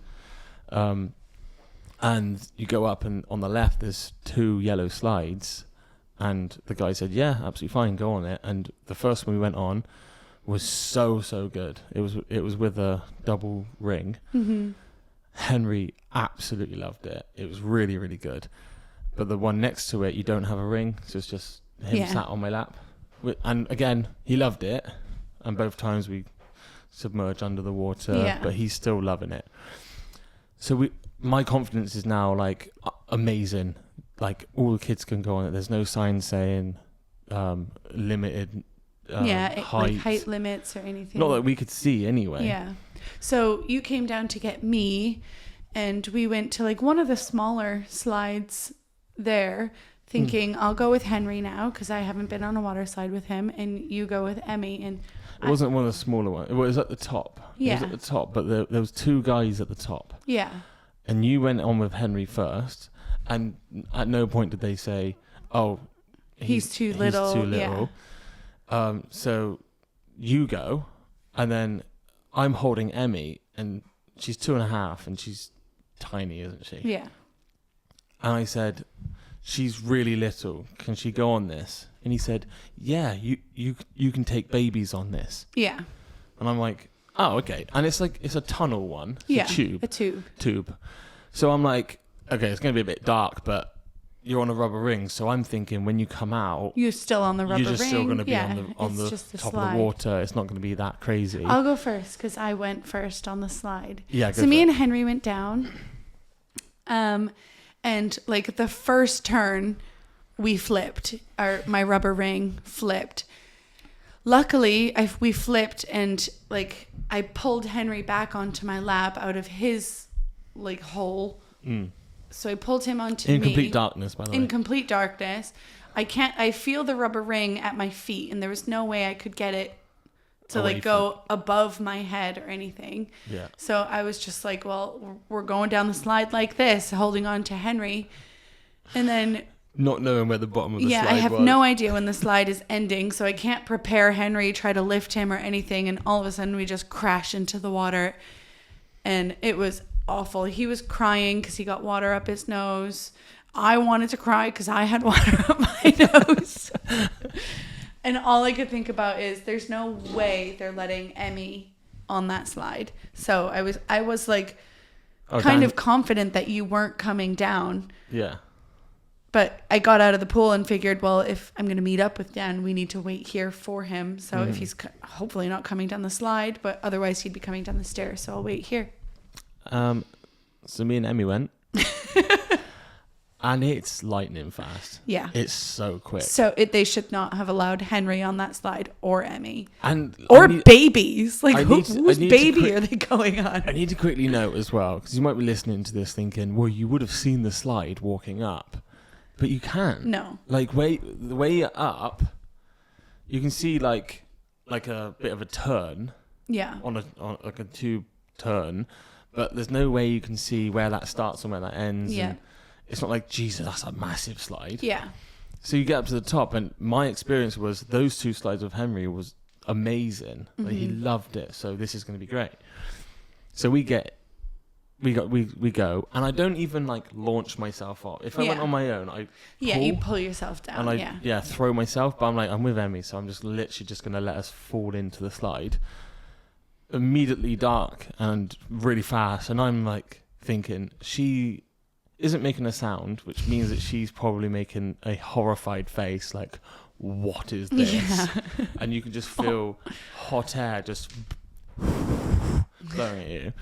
And you go up, and on the left there's 2 yellow slides, and the guy said, yeah, absolutely fine, go on it. And the first one we went on was so good. It was with a double ring. Henry absolutely loved it. It was really, really good. But the one next to it, you don't have a ring, so it's just him sat on my lap. And again, he loved it. And both times we submerged under the water, but he's still loving it. So my confidence is now like amazing. Like all the kids can go on it. There's no sign saying limited height limits or anything. Not that we could see anyway. Yeah. So you came down to get me, and we went to like one of the smaller slides there, thinking I'll go with Henry now because I haven't been on a water slide with him, and you go with Emmy. And it wasn't one of the smaller ones. It was at the top. Yeah. It was at the top, but there was 2 guys at the top. Yeah. And you went on with Henry first, and at no point did they say, "Oh, he's too little." He's too little. Yeah. So you go, and then I'm holding Emmy, and she's 2.5, and she's tiny, isn't she? Yeah. And I said, she's really little. Can she go on this? And he said, yeah, you can take babies on this. Yeah. And I'm like, oh, okay. And it's a tunnel one. It's a tube. So I'm like, okay, it's going to be a bit dark, but you're on a rubber ring. So I'm thinking when you come out, you're still on the rubber ring. You're just still going to be on the top slide. of the water. It's not going to be that crazy. I'll go first because I went first on the slide. Yeah. So me and Henry went down. And like the first turn, we flipped. My rubber ring flipped. Luckily, we flipped, and like I pulled Henry back onto my lap out of his like hole. So I pulled him onto me. In complete darkness, by the way. In complete darkness. I feel the rubber ring at my feet, and there was no way I could get it to like go above my head or anything. Yeah. So I was just like, well, we're going down the slide like this, holding on to Henry. And then... Not knowing where the bottom of the slide was. Yeah, I have no idea when the slide is ending, so I can't prepare Henry, try to lift him or anything. And all of a sudden we just crash into the water. And it was awful. He was crying because he got water up his nose. I wanted to cry because I had water up my nose. And all I could think about is there's no way they're letting Emmy on that slide. So I was like kind of confident that you weren't coming down. Yeah. But I got out of the pool and figured, well, if I'm going to meet up with Dan, we need to wait here for him. So if he's hopefully not coming down the slide, but otherwise he'd be coming down the stairs. So I'll wait here. So me and Emmy went. And it's lightning fast. Yeah. It's so quick. So they should not have allowed Henry on that slide or Emmy. Or babies. Like, whose baby are they going on? I need to quickly note as well, because you might be listening to this thinking, well, you would have seen the slide walking up. But you can't. No. Like, the way you're up, you can see, like a bit of a turn. Yeah. On like a tube turn. But there's no way you can see where that starts and where that ends. Yeah. And it's not like, Jesus, that's a massive slide. Yeah. So you get up to the top, and my experience was those 2 slides with Henry was amazing. Mm-hmm. Like, he loved it. So this is going to be great. So we go, and I don't even like launch myself off. If I went on my own, you pull yourself down. And throw myself. But I'm with Emmy, so I'm just literally just going to let us fall into the slide. Immediately dark and really fast, and I'm like thinking she isn't making a sound, which means that she's probably making a horrified face, like, what is this? Yeah. And you can just feel hot air just blowing at you.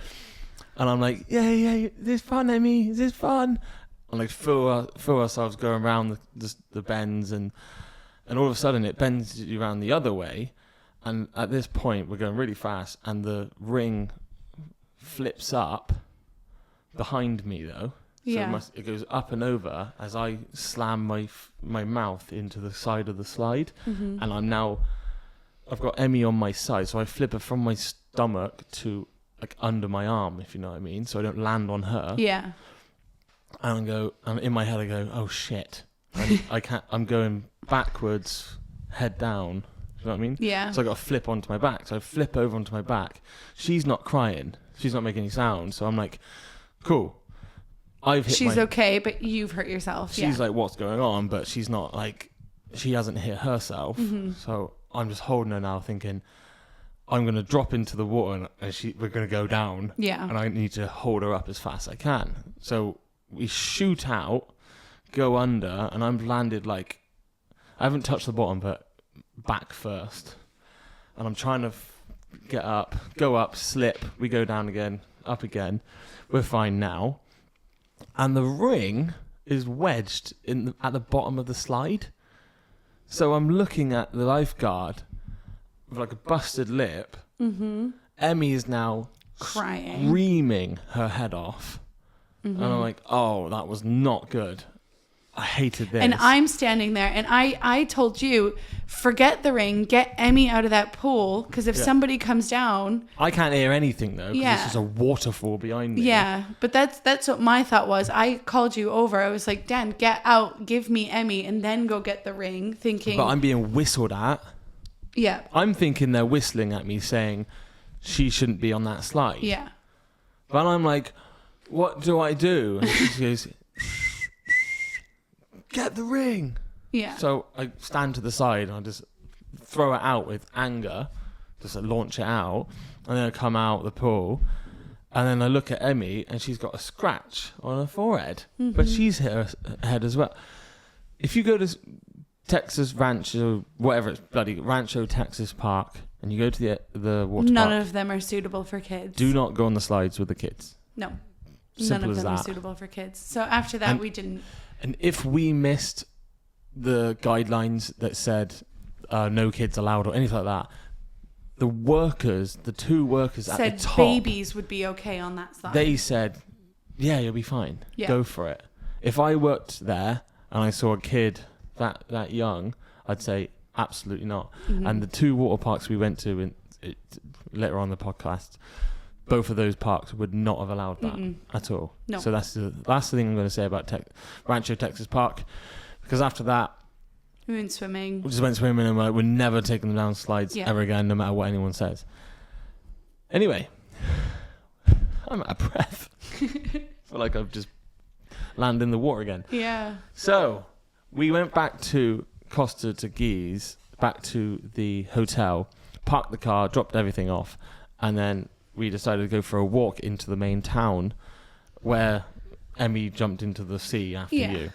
And I'm like, yeah, is this fun, Emmy? Is this fun? And like feel ourselves going around the bends, and all of a sudden it bends you around the other way. And at this point we're going really fast, and the ring flips up behind me though. So it goes up and over as I slam my mouth into the side of the slide. Mm-hmm. And I've got Emmy on my side, so I flip her from my stomach to like under my arm, if you know what I mean, so I don't land on her. Yeah. And in my head I go, oh shit. I can't, I'm going backwards, head down. You know what I mean? Yeah. So I got to flip onto my back. So I flip over onto my back. She's not crying. She's not making any sound. So I'm like, cool. She's okay, but you've hurt yourself. She's like, what's going on? But she's not like, she hasn't hit herself. Mm-hmm. So I'm just holding her now thinking, I'm going to drop into the water and we're going to go down. Yeah. And I need to hold her up as fast as I can. So we shoot out, go under, and I'm landed like, I haven't touched the bottom, but back first. And I'm trying to get up, go up, slip. We go down again, up again. We're fine now. And the ring is wedged at the bottom of the slide. So I'm looking at the lifeguard with like a busted lip. Mm-hmm. Emmy is now crying, screaming her head off. Mm-hmm. And I'm like, oh, that was not good. I hated this. And I'm standing there, and I told you, forget the ring, get Emmy out of that pool, because if somebody comes down... I can't hear anything, though, because there's just a waterfall behind me. Yeah, but that's what my thought was. I called you over. I was like, Dan, get out, give me Emmy, and then go get the ring, thinking... But I'm being whistled at. Yeah. I'm thinking they're whistling at me, saying she shouldn't be on that slide. Yeah. But I'm like, what do I do? And she goes... Get the ring. Yeah. So I stand to the side and I just throw it out with anger, just launch it out, and then I come out the pool, and then I look at Emmy and she's got a scratch on her forehead, but she's hit her head as well. If you go to Texas Rancho, whatever it's bloody Rancho Texas Park, and you go to the water none park, of them are suitable for kids. do not go on the slides with the kids. No. Simple none of them as are suitable for kids. So after that, we didn't. And if we missed the guidelines that said no kids allowed or anything like that, the two workers at the top... said babies would be okay on that side. They said, yeah, you'll be fine. Yeah. Go for it. If I worked there and I saw a kid that young, I'd say absolutely not. Mm-hmm. And the two water parks we went to later on the podcast, both of those parks would not have allowed that at all. No. So that's the thing I'm going to say about Rancho Texas Park, because after that, we went swimming. We just went swimming, and we're never taking them down slides ever again, no matter what anyone says. Anyway, I'm out of breath. I feel like I've just landed in the water again. Yeah. So we went back to Costa Teguise, back to the hotel, parked the car, dropped everything off, and then we decided to go for a walk into the main town, where Emmy jumped into the sea after you.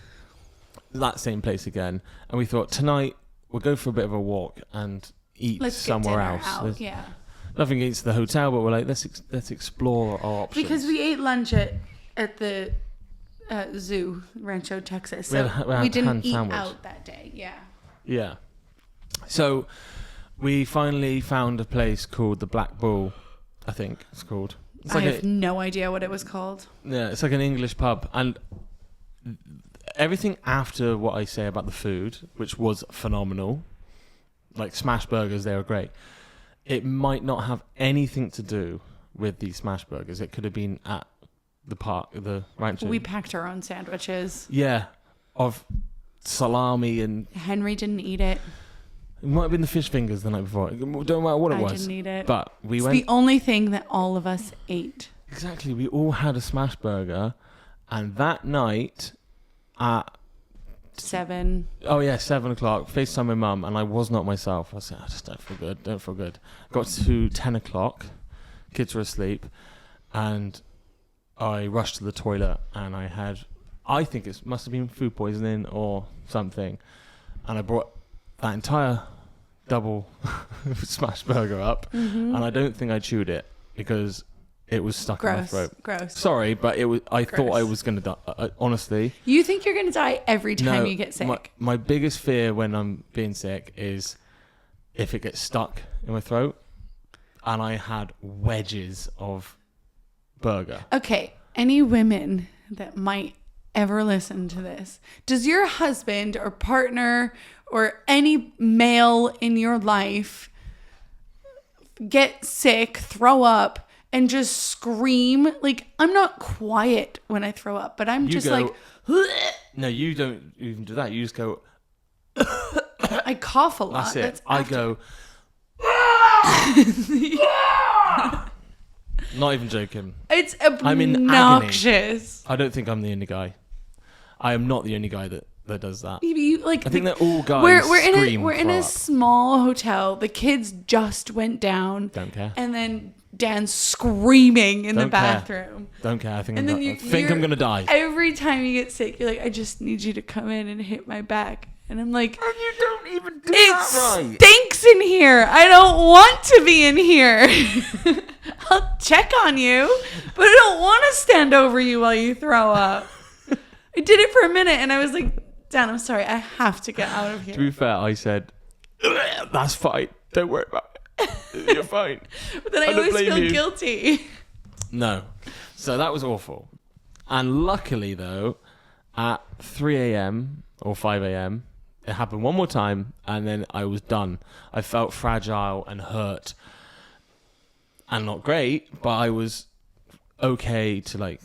That same place again, and we thought tonight we'll go for a bit of a walk and eat somewhere else. Yeah. Nothing against the hotel, but we're like, let's explore our options. Because we ate lunch at the zoo, Rancho Texas, so we didn't eat out that day. Yeah. Yeah. So we finally found a place called the Black Bull, I think it's called. I have no idea what it was called. Yeah, it's like an English pub, and everything after what I say about the food, which was phenomenal, like smash burgers, they were great. It might not have anything to do with these smash burgers. It could have been at the park, the rancho. We packed our own sandwiches. Yeah, of salami, and Henry didn't eat it. It might have been the fish fingers the night before. It don't matter what it was. I didn't eat it. But it's the only thing that all of us ate. Exactly. We all had a smash burger, and that night at 7. Oh yeah, 7 o'clock. FaceTime my mum, and I was not myself. I said, I just don't feel good. Got to 10 o'clock. Kids were asleep, and I rushed to the toilet, and I think it must have been food poisoning or something, and I brought that entire double smash burger up, and I don't think I chewed it because it was stuck in my throat. Gross. Sorry, but it was. I thought I was going to die. Honestly. You think you're going to die every time you get sick? My biggest fear when I'm being sick is if it gets stuck in my throat, and I had wedges of burger. Okay, any women that might ever listen to this, does your husband or partner or any male in your life get sick, throw up, and just scream? Like, I'm not quiet when I throw up, but I'm just like... No, you don't even do that. You just go... I cough a lot. That's it. I go... Not even joking. It's obnoxious. I don't think I'm the only guy. I am not the only guy that does that. I think that all guys we're in a small hotel. The kids just went down. Don't care. And then Dan's screaming in the bathroom. Don't care. I think I'm going to die. Every time you get sick, you're like, I just need you to come in and hit my back. And I'm like, and you don't even do that right. It stinks in here. I don't want to be in here. I'll check on you, but I don't want to stand over you while you throw up. I did it for a minute, and I was like, Dan, I'm sorry. I have to get out of here. To be fair, I said, that's fine. Don't worry about it. You're fine. But then I always feel guilty. No. So that was awful. And luckily, though, at 3 a.m. or 5 a.m., it happened one more time, and then I was done. I felt fragile and hurt and not great, but I was okay to,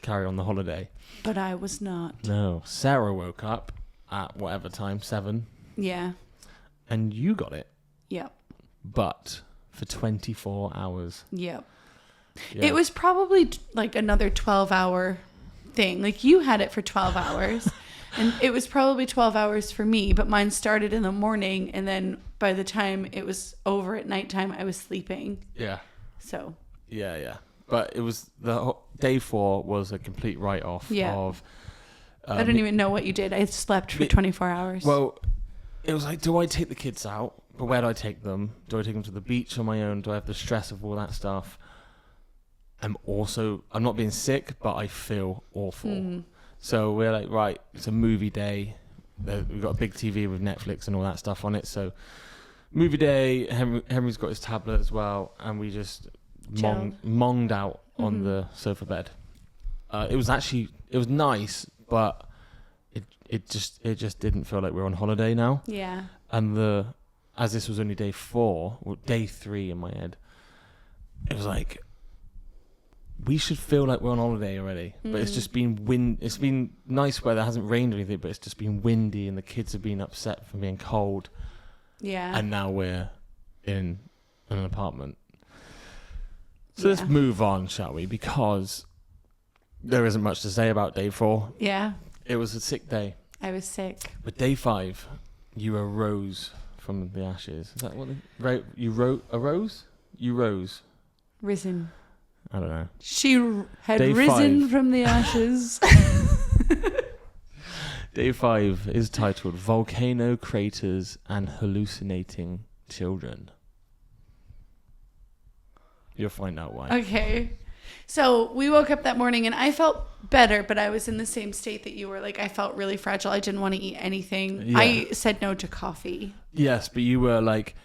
carry on the holiday. But I was not. No. Sarah woke up at whatever time, 7. Yeah. And you got it. Yep. But for 24 hours. Yep. Yeah. It was probably another 12-hour thing. You had it for 12 hours. And it was probably 12 hours for me, but mine started in the morning, and then by the time it was over at nighttime, I was sleeping. Yeah. So. Yeah. But it was day 4 was a complete write-off of... I don't even know what you did. I slept for 24 hours. Well, it was like, do I take the kids out? But where do I take them? Do I take them to the beach on my own? Do I have the stress of all that stuff? I'm not being sick, but I feel awful. Mm. So we're like, right, it's a movie day. We've got a big TV with Netflix and all that stuff on it. So movie day, Henry's got his tablet as well. And we just monged out on the sofa bed. It was nice, but it just didn't feel like we were on holiday now. Yeah. And as this was only day 4, or day 3 in my head, it was like, we should feel like we're on holiday already. But it's just been it's been nice weather, it hasn't rained or anything, but it's just been windy and the kids have been upset from being cold. Yeah. And now we're in an apartment. So let's move on, shall we? Because there isn't much to say about day 4. Yeah. It was a sick day. I was sick. But day 5, you arose from the ashes. Is that what you arose? You rose. Risen. I don't know. She had day risen 5. from the ashes. Day 5 is titled Volcano Craters and Hallucinating Children. You'll find out why. Okay. So we woke up that morning and I felt better, but I was in the same state that you were. Like, I felt really fragile. I didn't want to eat anything. Yeah. I said no to coffee. Yes, but you were like,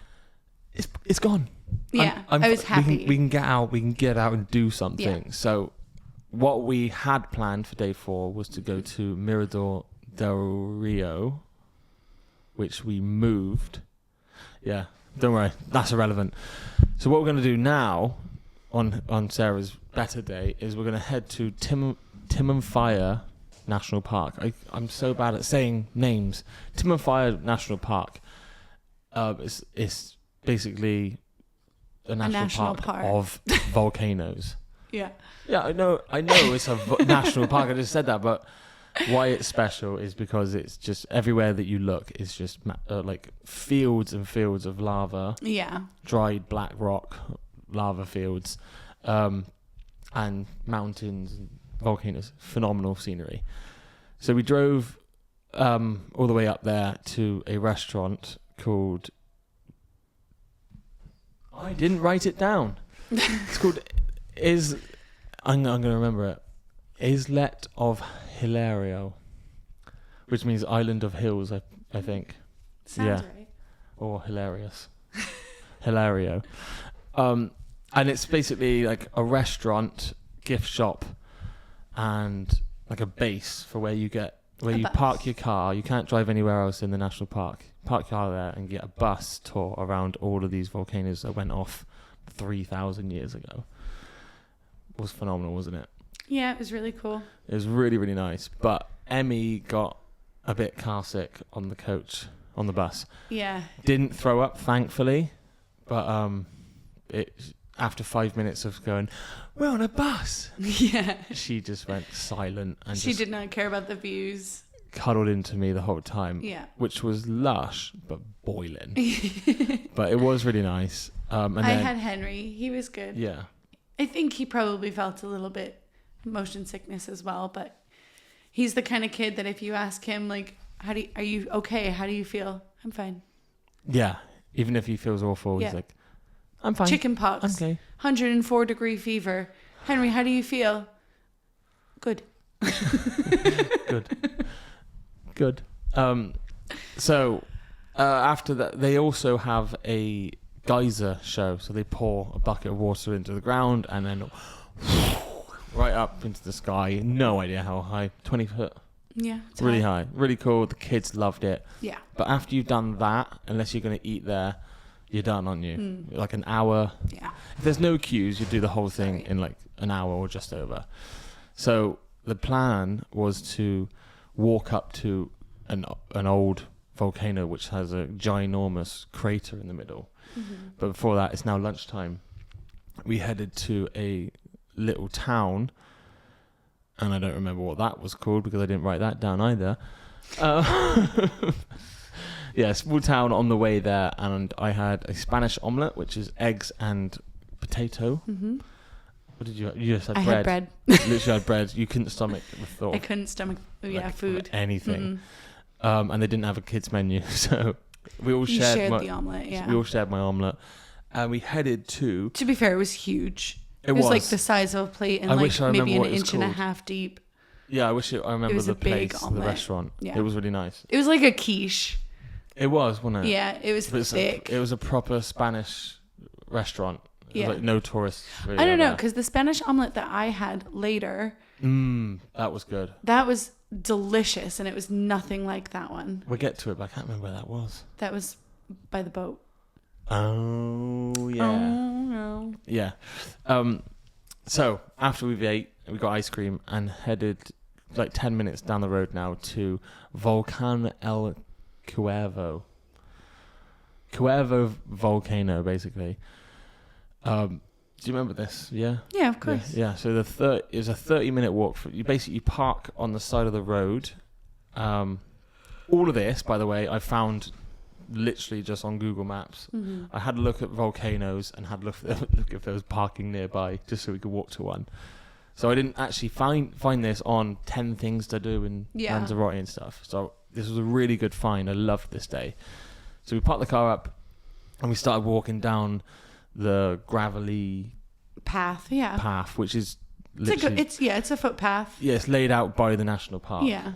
it's gone. Yeah, I was happy. We can get out. We can get out and do something. Yeah. So what we had planned for day 4 was to go to Mirador del Rio, which we moved. Yeah, don't worry. That's irrelevant. So what we're going to do now on Sarah's better day is we're going to head to Timanfaya National Park. I'm so bad at saying names. Timanfaya National Park. It's basically a national park of volcanoes. Yeah. Yeah, I know it's a national park. I just said that, but why it's special is because it's just everywhere that you look is just like fields and fields of lava. Yeah. Dried black rock, lava fields, and mountains and volcanoes. Phenomenal scenery. So we drove all the way up there to a restaurant called... I didn't write it down. It's called I'm going to remember it. Islet of Hilario, which means Island of Hills, I think. Sounds right. Or hilarious. Hilario. And it's basically like a restaurant, gift shop, and like a base for where you park your car. You can't drive anywhere else in the national park. Park your car there and get a bus tour around all of these volcanoes that went off 3,000 years ago. It was phenomenal, wasn't it? Yeah, it was really cool. It was really, really nice. But Emmy got a bit car sick on the bus. Yeah. Didn't throw up, thankfully. But after 5 minutes of going, we're on a bus. Yeah. She just went silent. And she did not care about the views. Cuddled into me the whole time. Yeah. Which was lush, but boiling. But it was really nice. And I had Henry. He was good. Yeah. I think he probably felt a little bit motion sickness as well, but he's the kind of kid that if you ask him, like, are you okay? How do you feel? I'm fine. Yeah. Even if he feels awful, he's like, I'm fine. Chicken pox. Okay. 104-degree fever. Henry, how do you feel? Good. Good. So after that, they also have a geyser show. So they pour a bucket of water into the ground and then right up into the sky. No idea how high. 20 foot. Yeah. It's really high. Really cool. The kids loved it. Yeah. But after you've done that, unless you're going to eat there, you're done, aren't you? Like an hour. Yeah. If there's no queues, you do the whole thing in like an hour or just over. So the plan was to walk up to an old volcano which has a ginormous crater in the middle. Mm-hmm. But before that, it's now lunchtime. We headed to a little town, and I don't remember what that was called because I didn't write that down either. Yeah, small town on the way there, and I had a Spanish omelette, which is eggs and potato. Mm-hmm. What did you have? You just had bread. I had bread. Literally had bread. You couldn't stomach the thought. I couldn't stomach, food. Anything. Mm-hmm. And they didn't have a kids menu, so we all shared the omelette, yeah. We all shared my omelette. And we headed to... To be fair, it was huge. It was like the size of a plate and maybe an inch and a half deep. Yeah, I remember the place, the restaurant. Yeah. It was really nice. It was like a quiche. It was, wasn't it? Yeah, it was thick. It was a proper Spanish restaurant. It was like no tourists. Really I don't know, because the Spanish omelet that I had later... that was good. That was delicious, and it was nothing like that one. We'll get to it, but I can't remember where that was. That was by the boat. Oh, yeah. Oh, no. Yeah. So after we ate, we got ice cream and headed like 10 minutes down the road now to Volcano El Cuervo. Cuervo volcano, basically. Do you remember this? Yeah? Yeah, of course. Yeah. So it was a 30-minute walk. You basically park on the side of the road. All of this, by the way, I found literally just on Google Maps. Mm-hmm. I had a look at volcanoes and had a look if there was parking nearby, just so we could walk to one. So I didn't actually find this on 10 things to do in Lanzarote and stuff. So this was a really good find. I loved this day. So we parked the car up and we started walking down the gravelly path, which is literally... It's a footpath. Yeah, it's laid out by the national park. Yeah.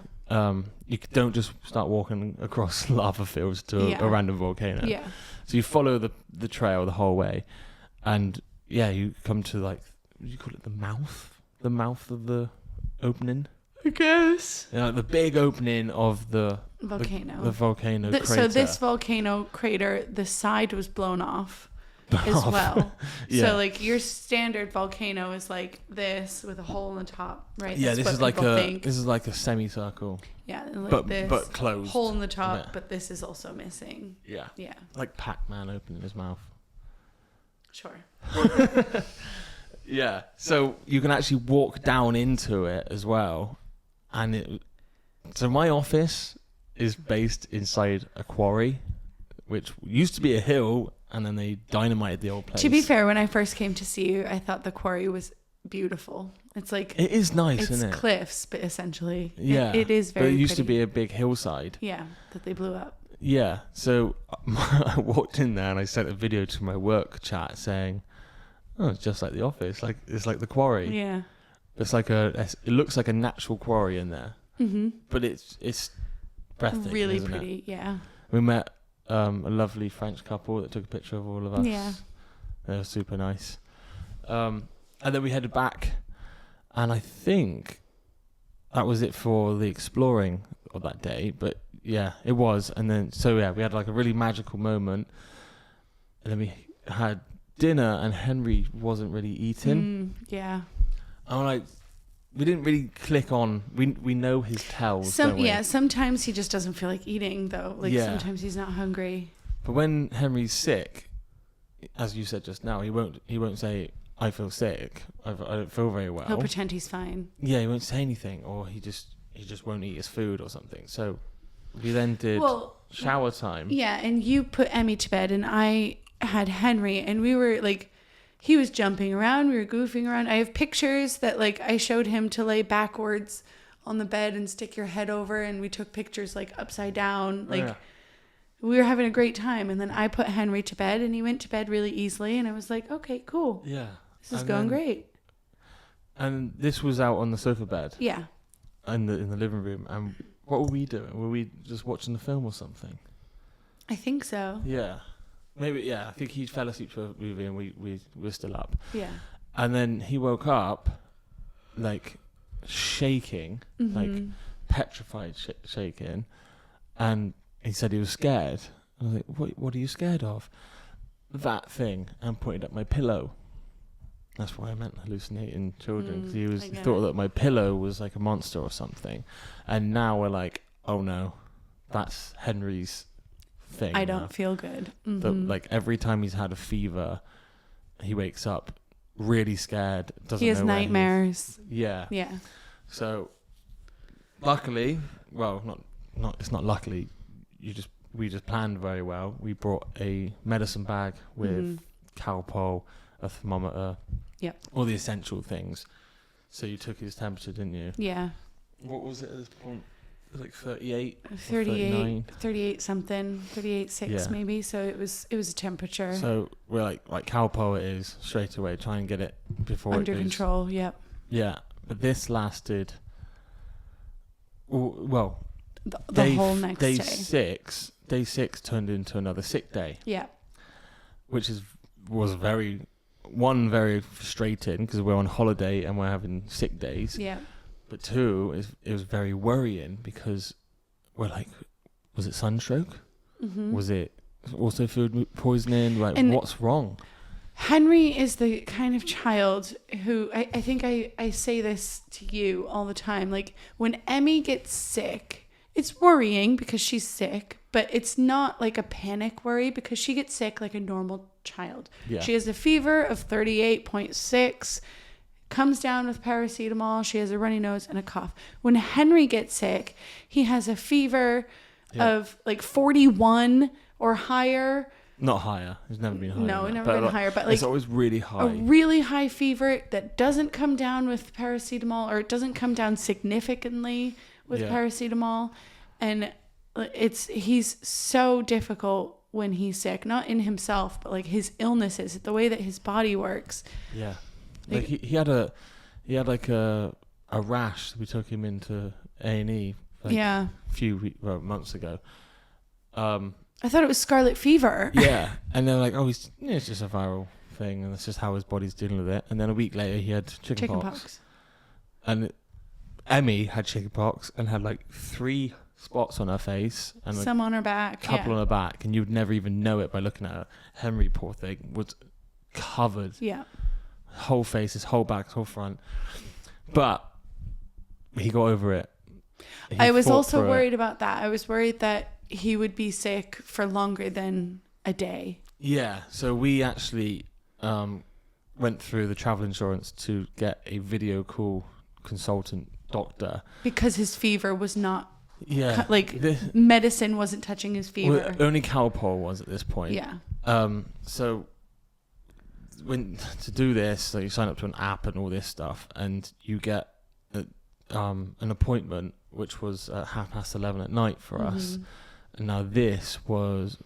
You don't just start walking across lava fields to a random volcano. Yeah. So you follow the trail the whole way, and you come to like, what do you call it, the mouth of the opening, I guess. The big opening of the volcano. The volcano crater. So this volcano crater, the side was blown off as well. So like your standard volcano is like this with a hole in the top, right? Yeah, That's this is like a semicircle. Yeah, like but closed. Hole in the top, but this is also missing. Yeah. Yeah. Like Pac-Man opening his mouth. Sure. Yeah. So you can actually walk down into it as well, so my office is based inside a quarry, which used to be a hill, and then they dynamited the old place. To be fair, when I first came to see you, I thought the quarry was beautiful. It's like... It is nice, isn't it? It's cliffs, but essentially... Yeah. It is very But it used pretty. to be a big hillside. Yeah, that they blew up. Yeah. So I walked in there and I sent a video to my work chat saying, oh, it's just like the office. Like it's like the quarry. Yeah. It looks like a natural quarry in there. Mm-hmm. But it's breathtaking, really pretty, yeah. We met a lovely French couple that took a picture of all of us. Yeah. They were super nice. And then we headed back, and I think that was it for the exploring of that day. But yeah, it was. And then, we had like a really magical moment. And then we had dinner, and Henry wasn't really eating. Yeah. I'm like, we didn't really click on. We know his tells. Don't we? Yeah. Sometimes he just doesn't feel like eating, though. Like sometimes he's not hungry. But when Henry's sick, as you said just now, he won't say, I feel sick. I don't feel very well. He'll pretend he's fine. Yeah, he won't say anything, or he just won't eat his food or something. So we then did shower time. Yeah, and you put Emmy to bed, and I had Henry, and we were like, he was jumping around, we were goofing around. I have pictures that like I showed him to lay backwards on the bed and stick your head over, and we took pictures like upside down. Like we were having a great time. And then I put Henry to bed, and he went to bed really easily, and I was like, okay, cool. Yeah. This is going great. And this was out on the sofa bed. Yeah. In the living room. And what were we doing? Were we just watching the film or something? I think so. Yeah. Maybe, yeah. I think he fell asleep to a movie and we were still up. Yeah. And then he woke up, like, shaking, like, petrified shaking. And he said he was scared. I was like, what are you scared of? That thing. And pointed at my pillow. That's why I meant hallucinating children. Because he thought that my pillow was like a monster or something. And now we're like, oh no, that's Henry's thing. I don't feel good. Mm-hmm. But like every time he's had a fever, he wakes up really scared. Doesn't he has know where nightmares. Yeah. Yeah. So luckily, well, not it's not luckily. We just planned very well. We brought a medicine bag with Calpol, a thermometer, all the essential things. So you took his temperature, didn't you? Yeah. What was it at this point? It was like 38, 38 something, 38.6 maybe. So it was a temperature. So we're like Calpol it is straight away. Try and get it before under it goes. control. Yep. Yeah, but this lasted. Well, the whole next day. Day 6 turned into another sick day. Yeah. Which was very frustrating because we're on holiday and we're having sick days. Yeah. But 2, it was very worrying because we're like, was it sunstroke? Mm-hmm. Was it also food poisoning. Like, and what's wrong? Henry is the kind of child who I think I say this to you all the time. Like, when Emmy gets sick, it's worrying because she's sick, but it's not like a panic worry because she gets sick like a normal child. Yeah. She has a fever of 38.6, comes down with paracetamol. She has a runny nose and a cough. When Henry gets sick, he has a fever of like 41 or higher. Not higher. It's never been higher. No, it's never been higher. But like, it's always really high. A really high fever that doesn't come down with paracetamol, or it doesn't come down significantly with paracetamol. And he's so difficult when he's sick. Not in himself, but like his illnesses, the way that his body works. Yeah. Like he had a rash. We took him into A&E a few months ago. I thought it was scarlet fever. Yeah, and they're like, "Oh, it's just a viral thing, and that's just how his body's dealing with it." And then a week later, he had chickenpox. And Emmy had chickenpox and had like 3 spots on her face and some on her back, couple on her back, and you'd never even know it by looking at her. Henry, poor thing, was covered. Yeah, whole face, his whole back, his whole front. But he got over it. I was also worried about that. I was worried that he would be sick for longer than a day. Yeah, so we actually went through the travel insurance to get a video call consultant doctor. Because his fever was not, medicine wasn't touching his fever. Well, only Calpol was at this point. Yeah. So to do this, so you sign up to an app and all this stuff, and you get an appointment, which was at 11:30 at night for us. And now this was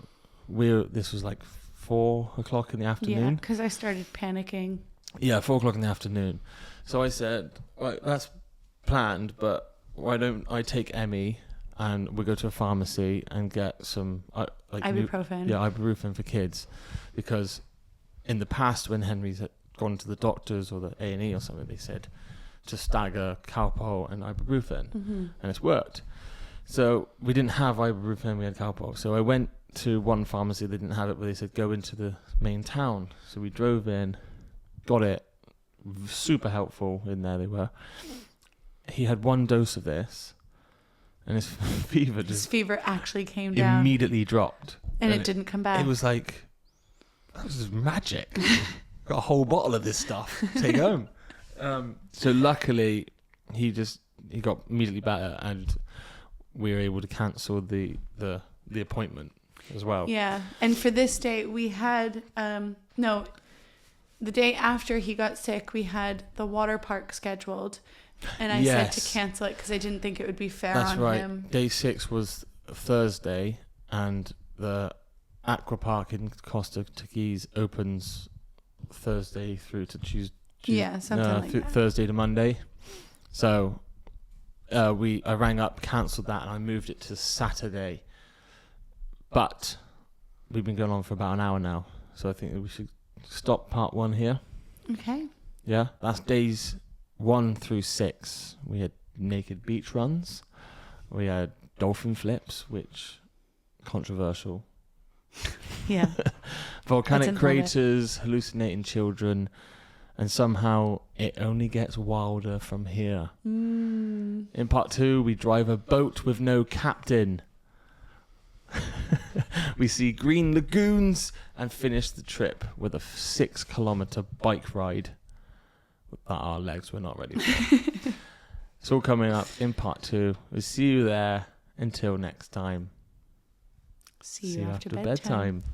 like 4:00 in the afternoon. Yeah, because I started panicking. Yeah, 4:00 in the afternoon. So I said, right, that's planned, but why don't I take Emmy and we go to a pharmacy and get some ibuprofen. Ibuprofen for kids, because in the past when Henry's had gone to the doctors or the A&E or something, they said to stagger Calpol and ibuprofen, and it's worked. So we didn't have ibuprofen, we had Calpol. So I went to one pharmacy, they didn't have it, but they said go into the main town. So we drove in, got it, super helpful in there they were. He had 1 dose of this, and his fever actually came down. Immediately dropped. And it didn't come back. It was like, that was just magic. Got a whole bottle of this stuff, take home. So luckily, he got immediately better, and we were able to cancel the appointment as well. Yeah, and for this day, we had the day after he got sick, we had the water park scheduled, and I said to cancel it because I didn't think it would be fair on him. That's right. Day 6 was Thursday, and the aqua park in Costa Teguise opens Thursday through to Tuesday. Yeah, something like that. Thursday to Monday. So I rang up, cancelled that, and I moved it to Saturday. But we've been going on for about an hour now, so I think that we should stop part 1 here. Okay. Yeah, that's days 1 through 6. We had naked beach runs. We had dolphin flips, which controversial. Yeah. Volcanic craters, hallucinating children. And somehow it only gets wilder from here. In part 2, we drive a boat with no captain. We see green lagoons and finish the trip with a 6-kilometer bike ride that our legs were not ready for. It's all coming up in part 2. We'll see you there. Until next time. See you after bedtime.